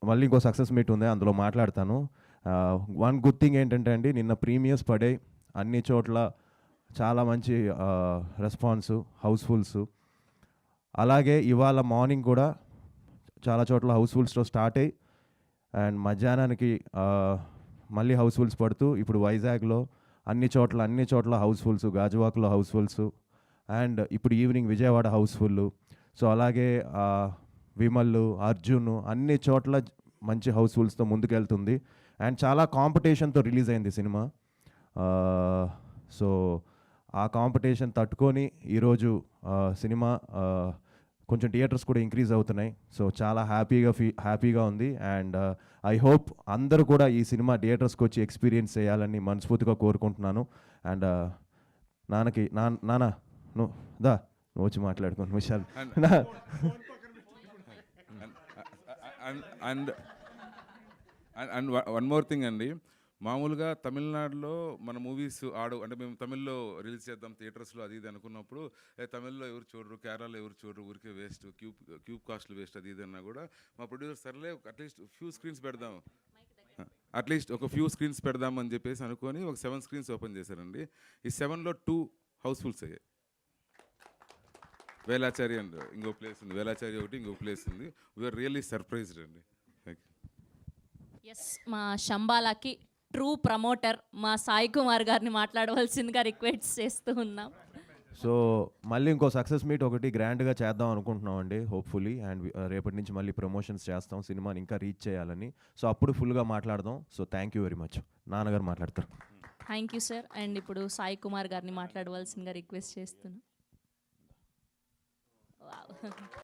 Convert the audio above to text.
మళ్ళీ ఇంకో success meet ఉంది, అందులో మాట్లాడతాను. వన్ గుడ్ థింగ్ ఏంటంటే అండి, నిన్న ప్రీమియర్స్ పడే అన్ని చోట్ల చాలా మంచి రెస్పాన్స్, హౌస్ఫుల్స్. అలాగే ఇవాళ మార్నింగ్ కూడా చాలా చోట్ల హౌస్ఫుల్స్తో స్టార్ట్ అయ్యి అండ్ మధ్యాహ్నానికి మళ్ళీ హౌస్ఫుల్స్ పడుతూ ఇప్పుడు వైజాగ్లో అన్ని చోట్ల హౌస్ఫుల్స్, గాజువాకలో హౌస్ఫుల్స్, అండ్ ఇప్పుడు ఈవినింగ్ విజయవాడ హౌస్ఫుల్. సో అలాగే విమల్, అర్జున్ అన్ని చోట్ల మంచి హౌస్ఫుల్స్తో ముందుకెళ్తుంది. అండ్ చాలా కాంపిటీషన్తో రిలీజ్ అయింది సినిమా. సో ఆ కాంపిటీషన్ తట్టుకొని ఈరోజు సినిమా కొంచెం థియేటర్స్ కూడా ఇంక్రీజ్ అవుతున్నాయి. సో చాలా హ్యాపీగా ఉంది. అండ్ ఐ హోప్ అందరూ కూడా ఈ సినిమా థియేటర్స్కి వచ్చి ఎక్స్పీరియన్స్ చేయాలని మనస్ఫూర్తిగా కోరుకుంటున్నాను. అండ్ నాన్న నువ్వు వచ్చి మాట్లాడుకోండి Vishal. And one more thing అండి, మామూలుగా తమిళనాడులో మన మూవీస్ అంటే మేము తమిళ్లో రిలీజ్ చేద్దాం థియేటర్స్లో అది ఇది అనుకున్నప్పుడు తమిళ్లో ఎవరు చూడరు, కేరళలో ఎవరు చూడరు, ఊరికే వేస్ట్, క్యూబ్ కాస్ట్లు వేస్ట్ అది ఇది అన్నా కూడా మా ప్రొడ్యూసర్ సర్లే అట్లీస్ట్ ఒక ఫ్యూ స్క్రీన్స్ పెడదామని చెప్పేసి అనుకొని ఒక 7 స్క్రీన్స్ ఓపెన్ చేశారండి. ఈ 7లో 2 హౌస్ఫుల్స్ అయ్యాయి. వేలాచారి అండ్ ఇంకో ప్లేస్ ఉంది, వేలాచారి ఒకటి ఇంకో ప్లేస్ ఉంది. వీఆర్ రియల్లీ సర్ప్రైజ్డ్ అండి. ఎస్, మా శంబాలాకి ట్రూ ప్రమోటర్ మా సాయి కుమార్ గారిని మాట్లాడవలసిందిగా రిక్వెస్ట్ చేస్తూ ఉన్నాం. సో మళ్ళీ ఇంకో సక్సెస్ మీట్ ఒకటి గ్రాండ్గా చేద్దాం అనుకుంటున్నాం అండి, హోప్ఫుల్లీ. అండ్ రేపటి నుంచి మళ్ళీ ప్రమోషన్స్ చేస్తాం, సినిమాని ఇంకా రీచ్ చేయాలని. సో అప్పుడు ఫుల్గా మాట్లాడదాం. So thank you very much. నాన్నగారు మాట్లాడతారు. Thank you sir. అండ్ ఇప్పుడు సాయి కుమార్ గారిని మాట్లాడవలసిందిగా రిక్వెస్ట్ చేస్తున్నాం. వావ్.